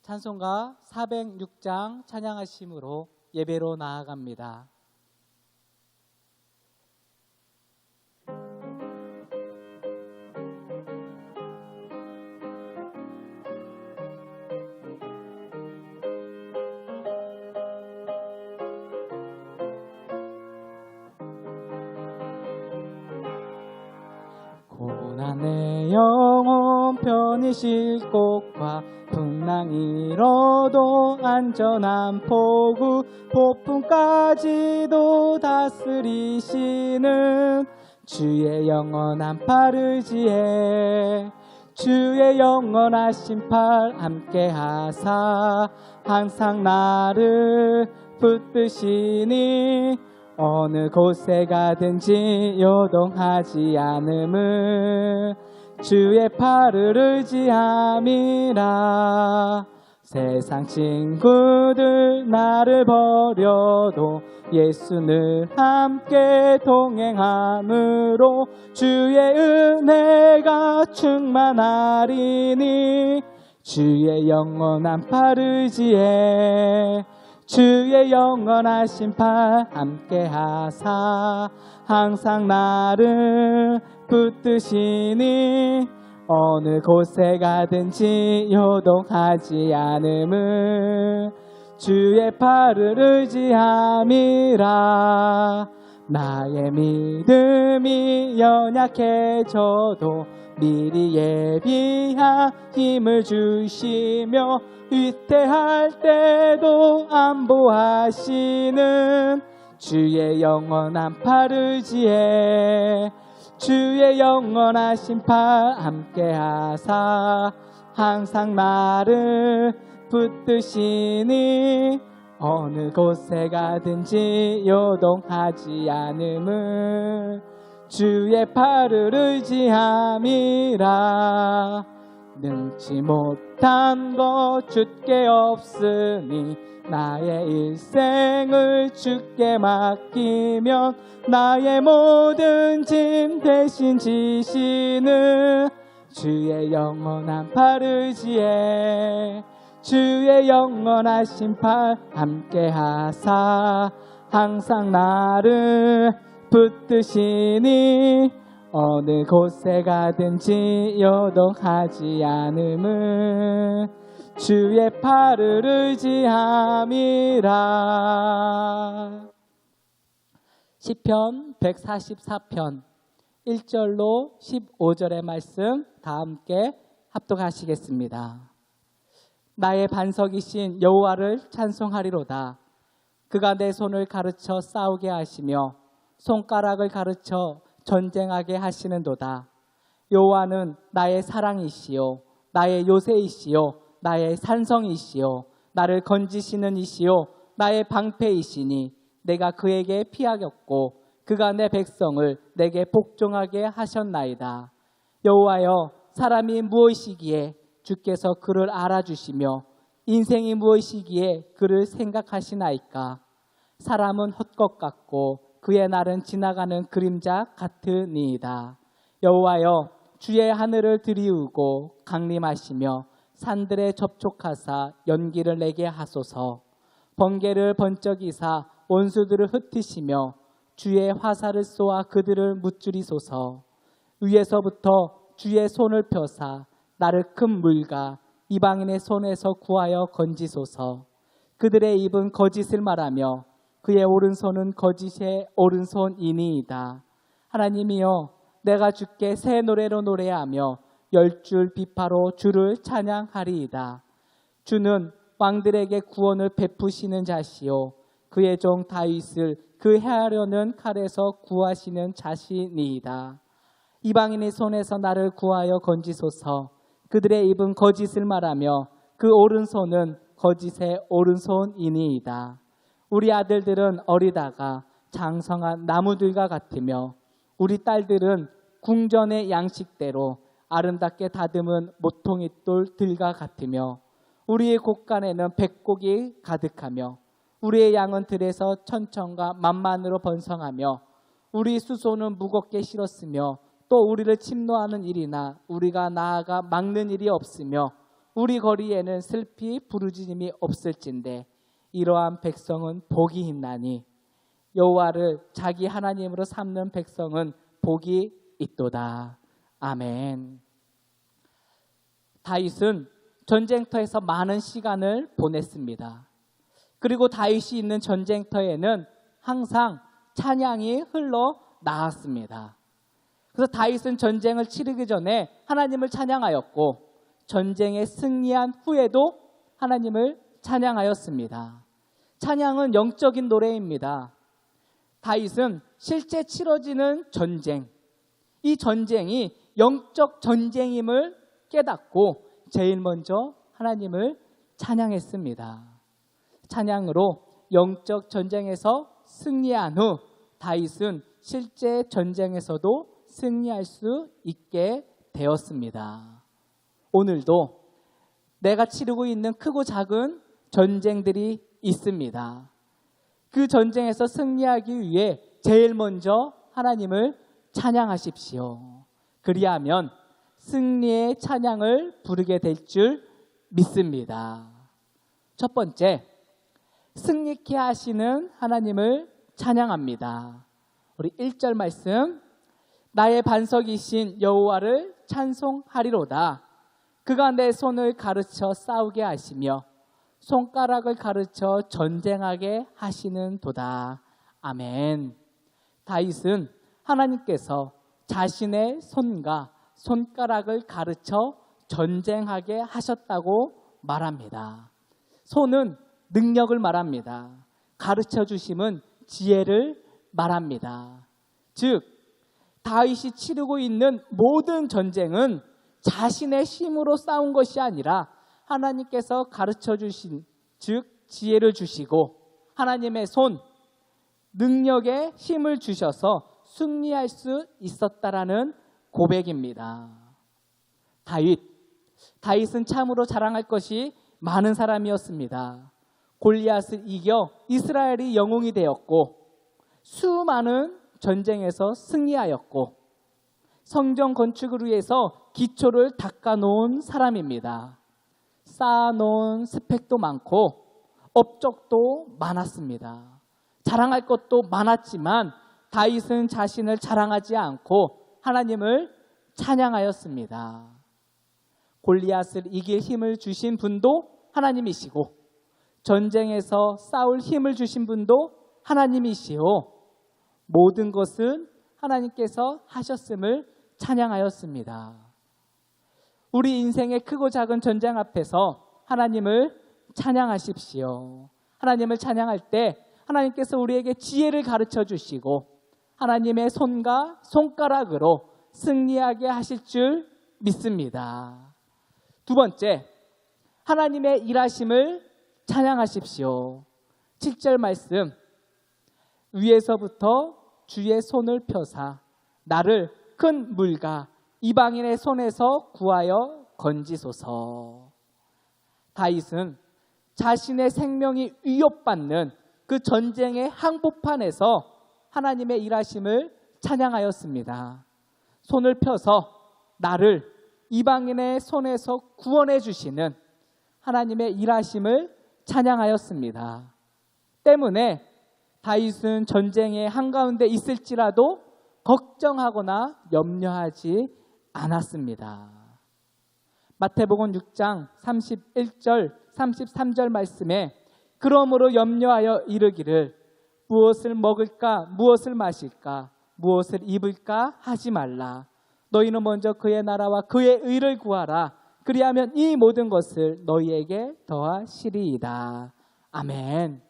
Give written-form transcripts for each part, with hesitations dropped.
찬송가 406장 찬양하심으로 예배로 나아갑니다. 고난의 영혼 편히 쉴 곳과 풍랑 잃어도 안전한 포구 폭풍까지도 다스리시는 주의 영원한 팔 의지에 주의 영원하신 팔 함께하사 항상 나를 붙드시니 어느 곳에 가든지 요동하지 않음을 주의 팔을 의지함이라. 세상 친구들 나를 버려도 예수 늘 함께 동행함으로 주의 은혜가 충만하리니 주의 영원한 팔 의지에 주의 영원하신 팔 함께하사 항상 나를 붙드시니 어느 곳에 가든지 요동하지 않음을 주의 팔을 의지함이라. 나의 믿음이 연약해져도 미리 예비한 힘을 주시며 위태할 때도 안보하시는 주의 영원한 팔 의지에 주의 영원하신 팔 함께하사 항상 나를 붙드시니 어느 곳에 가든지 요동하지 않음을 주의 팔을 의지함이라. 능치 못한 것 주께 없으니 나의 일생을 주께 맡기면 나의 모든 짐 대신 지시는 주의 영원한 팔 의지에 주의 영원하신 팔 함께하사 항상 나를 붙드시니 어느 곳에 가든지 요동하지 않음을 주의 팔을 의지함이라. 시편 144편 1절로 15절의 말씀 다 함께 합독하시겠습니다. 나의 반석이신 여호와를 찬송하리로다. 그가 내 손을 가르쳐 싸우게 하시며 손가락을 가르쳐 전쟁하게 하시는도다. 여호와는 나의 사랑이시요 나의 요새이시요 나의 산성이시요 나를 건지시는 이시요 나의 방패이시니 내가 그에게 피하였고 그가 내 백성을 내게 복종하게 하셨나이다. 여호와여, 사람이 무엇이기에 주께서 그를 알아주시며 인생이 무엇이기에 그를 생각하시나이까. 사람은 헛것 같고 그의 날은 지나가는 그림자 같으니이다. 여호와여, 주의 하늘을 들이우고 강림하시며 산들에 접촉하사 연기를 내게 하소서. 번개를 번쩍이사 원수들을 흩으시며 주의 화살을 쏘아 그들을 무찌르소서. 위에서부터 주의 손을 펴사 나를 큰 물과 이방인의 손에서 구하여 건지소서. 그들의 입은 거짓을 말하며 그의 오른손은 거짓의 오른손이니이다. 하나님이여, 내가 주께 새 노래로 노래하며 10줄 비파로 주를 찬양하리이다. 주는 왕들에게 구원을 베푸시는 자시요 그의 종 다윗을 그 해하려는 칼에서 구하시는 자시니이다. 이방인의 손에서 나를 구하여 건지소서. 그들의 입은 거짓을 말하며 그 오른손은 거짓의 오른손이니이다. 우리 아들들은 어리다가 장성한 나무들과 같으며 우리 딸들은 궁전의 양식대로 아름답게 다듬은 모퉁이돌들과 같으며 우리의 곳간에는 백곡이 가득하며 우리의 양은 들에서 천천과 만만으로 번성하며 우리 수소는 무겁게 실었으며 또 우리를 침노하는 일이나 우리가 나아가 막는 일이 없으며 우리 거리에는 슬피 부르짖음이 없을진데 이러한 백성은 복이 있나니 여호와를 자기 하나님으로 삼는 백성은 복이 있도다. 아멘. 다윗은 전쟁터에서 많은 시간을 보냈습니다. 그리고 다윗이 있는 전쟁터에는 항상 찬양이 흘러나왔습니다. 그래서 다윗은 전쟁을 치르기 전에 하나님을 찬양하였고 전쟁에 승리한 후에도 하나님을 찬양하였습니다. 찬양은 영적인 노래입니다. 다윗은 실제 치러지는 전쟁, 이 전쟁이 영적 전쟁임을 깨닫고 제일 먼저 하나님을 찬양했습니다. 찬양으로 영적 전쟁에서 승리한 후 다윗은 실제 전쟁에서도 승리할 수 있게 되었습니다. 오늘도 내가 치르고 있는 크고 작은 전쟁들이 있습니다. 그 전쟁에서 승리하기 위해 제일 먼저 하나님을 찬양하십시오. 그리하면 승리의 찬양을 부르게 될 줄 믿습니다. 첫 번째, 승리케 하시는 하나님을 찬양합니다. 우리 1절 말씀, 나의 반석이신 여호와를 찬송하리로다. 그가 내 손을 가르쳐 싸우게 하시며 손가락을 가르쳐 전쟁하게 하시는 도다. 아멘. 다윗은 하나님께서 자신의 손과 손가락을 가르쳐 전쟁하게 하셨다고 말합니다. 손은 능력을 말합니다. 가르쳐 주심은 지혜를 말합니다. 즉 다윗이 치르고 있는 모든 전쟁은 자신의 힘으로 싸운 것이 아니라 하나님께서 가르쳐 주신, 즉 지혜를 주시고 하나님의 손, 능력에 힘을 주셔서 승리할 수 있었다라는 고백입니다. 다윗은 참으로 자랑할 것이 많은 사람이었습니다. 골리앗을 이겨 이스라엘이 영웅이 되었고 수많은 전쟁에서 승리하였고 성전 건축을 위해서 기초를 닦아놓은 사람입니다. 쌓아놓은 스펙도 많고 업적도 많았습니다. 자랑할 것도 많았지만 다윗은 자신을 자랑하지 않고 하나님을 찬양하였습니다. 골리앗을 이길 힘을 주신 분도 하나님이시고 전쟁에서 싸울 힘을 주신 분도 하나님이시오. 모든 것은 하나님께서 하셨음을 찬양하였습니다. 우리 인생의 크고 작은 전쟁 앞에서 하나님을 찬양하십시오. 하나님을 찬양할 때 하나님께서 우리에게 지혜를 가르쳐 주시고 하나님의 손과 손가락으로 승리하게 하실 줄 믿습니다. 두 번째, 하나님의 일하심을 찬양하십시오. 7절 말씀, 위에서부터 주의 손을 펴사 나를 큰 물과 이방인의 손에서 구하여 건지소서. 다윗은 자신의 생명이 위협받는 그 전쟁의 한복판에서 하나님의 일하심을 찬양하였습니다. 손을 펴서 나를 이방인의 손에서 구원해 주시는 하나님의 일하심을 찬양하였습니다. 때문에 다윗은 전쟁의 한가운데 있을지라도 걱정하거나 염려하지 않았습니다. 마태복음 6장 31절 33절 말씀에 그러므로 염려하여 이르기를 무엇을 먹을까 무엇을 마실까 무엇을 입을까 하지 말라. 너희는 먼저 그의 나라와 그의 의를 구하라. 그리하면 이 모든 것을 너희에게 더하시리이다. 아멘.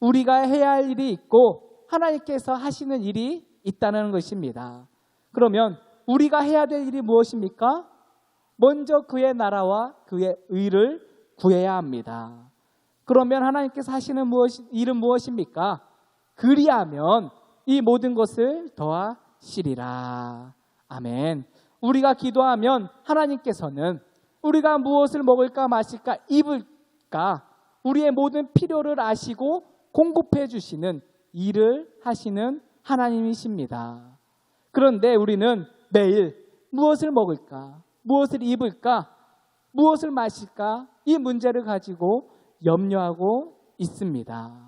우리가 해야 할 일이 있고 하나님께서 하시는 일이 있다는 것입니다. 그러면 우리가 해야 될 일이 무엇입니까? 먼저 그의 나라와 그의 의를 구해야 합니다. 그러면 하나님께서 하시는 일은 무엇입니까? 그리하면 이 모든 것을 더하시리라. 아멘. 우리가 기도하면 하나님께서는 우리가 무엇을 먹을까 마실까 입을까 우리의 모든 필요를 아시고 공급해 주시는 일을 하시는 하나님이십니다. 그런데 우리는 매일 무엇을 먹을까 무엇을 입을까 무엇을 마실까? 이 문제를 가지고 염려하고 있습니다.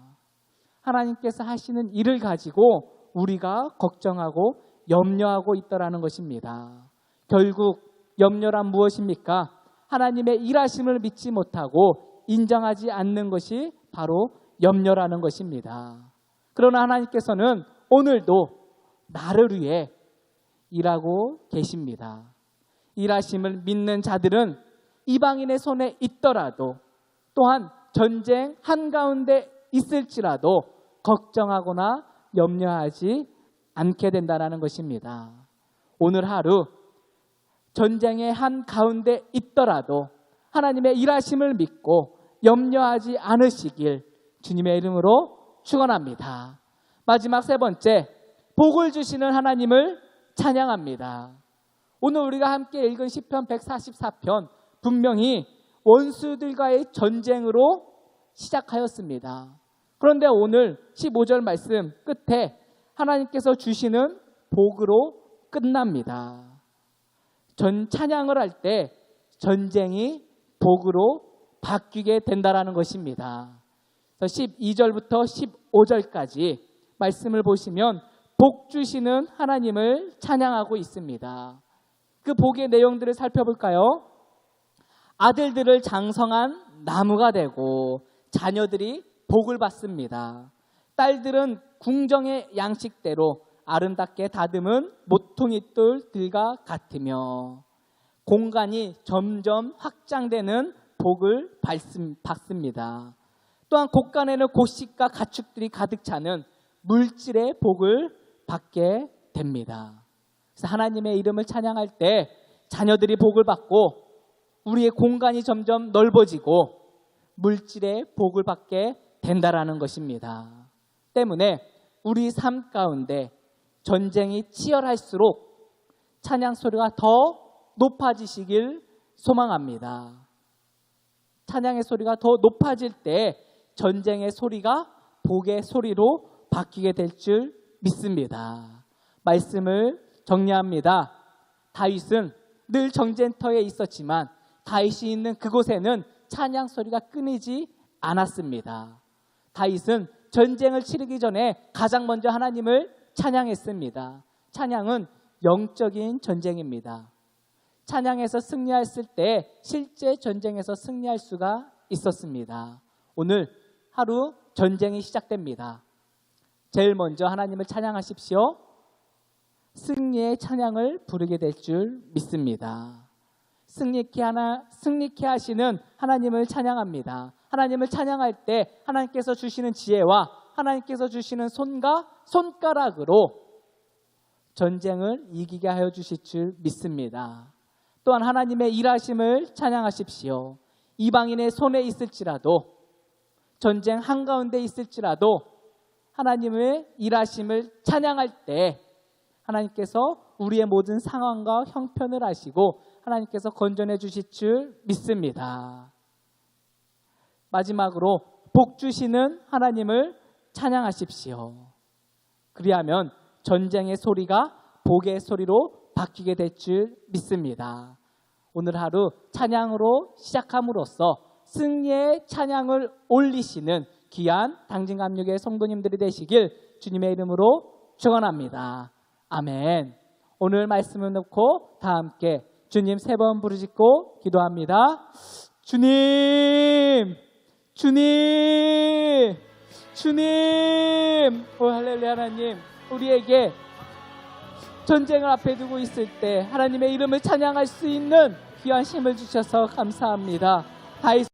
하나님께서 하시는 일을 가지고 우리가 걱정하고 염려하고 있더라는 것입니다. 결국 염려란 무엇입니까? 하나님의 일하심을 믿지 못하고 인정하지 않는 것이 바로 염려라는 것입니다. 그러나 하나님께서는 오늘도 나를 위해 일하고 계십니다. 일하심을 믿는 자들은 이방인의 손에 있더라도 또한 전쟁 한가운데 있을지라도 걱정하거나 염려하지 않게 된다는 것입니다. 오늘 하루 전쟁의 한가운데 있더라도 하나님의 일하심을 믿고 염려하지 않으시길 주님의 이름으로 축원합니다. 마지막 세 번째, 복을 주시는 하나님을 찬양합니다. 오늘 우리가 함께 읽은 시편 144편 분명히 원수들과의 전쟁으로 시작하였습니다. 그런데 오늘 15절 말씀 끝에 하나님께서 주시는 복으로 끝납니다. 찬양을 할 때 전쟁이 복으로 바뀌게 된다는 것입니다. 12절부터 15절까지 말씀을 보시면 복 주시는 하나님을 찬양하고 있습니다. 그 복의 내용들을 살펴볼까요? 아들들을 장성한 나무가 되고 자녀들이 복을 받습니다. 딸들은 궁정의 양식대로 아름답게 다듬은 모퉁이 돌들과 같으며 공간이 점점 확장되는 복을 받습니다. 또한 곳간에는 곡식과 가축들이 가득 차는 물질의 복을 받게 됩니다. 그래서 하나님의 이름을 찬양할 때 자녀들이 복을 받고 우리의 공간이 점점 넓어지고 물질의 복을 받게 된다라는 것입니다. 때문에 우리 삶 가운데 전쟁이 치열할수록 찬양 소리가 더 높아지시길 소망합니다. 찬양의 소리가 더 높아질 때 전쟁의 소리가 복의 소리로 바뀌게 될 줄 믿습니다. 말씀을 정리합니다. 다윗은 늘 전쟁터에 있었지만 다윗이 있는 그곳에는 찬양 소리가 끊이지 않았습니다. 다윗은 전쟁을 치르기 전에 가장 먼저 하나님을 찬양했습니다. 찬양은 영적인 전쟁입니다. 찬양에서 승리했을 때 실제 전쟁에서 승리할 수가 있었습니다. 오늘 하루 전쟁이 시작됩니다. 제일 먼저 하나님을 찬양하십시오. 승리의 찬양을 부르게 될 줄 믿습니다. 승리케 하시는 하나님을 찬양합니다. 하나님을 찬양할 때 하나님께서 주시는 지혜와 하나님께서 주시는 손과 손가락으로 전쟁을 이기게 하여 주실 줄 믿습니다. 또한 하나님의 일하심을 찬양하십시오. 이방인의 손에 있을지라도 전쟁 한가운데 있을지라도 하나님의 일하심을 찬양할 때 하나님께서 우리의 모든 상황과 형편을 아시고 하나님께서 건전해 주실 줄 믿습니다. 마지막으로 복 주시는 하나님을 찬양하십시오. 그리하면 전쟁의 소리가 복의 소리로 바뀌게 될 줄 믿습니다. 오늘 하루 찬양으로 시작함으로써 승리의 찬양을 올리시는 귀한 당진감육의 성도님들이 되시길 주님의 이름으로 축원합니다. 아멘. 오늘 말씀을 놓고 다 함께 주님 3번 부르짖고 기도합니다. 주님, 주님, 주님. 오 할렐루야. 하나님, 우리에게 전쟁을 앞에 두고 있을 때 하나님의 이름을 찬양할 수 있는 귀한 힘을 주셔서 감사합니다. 다윗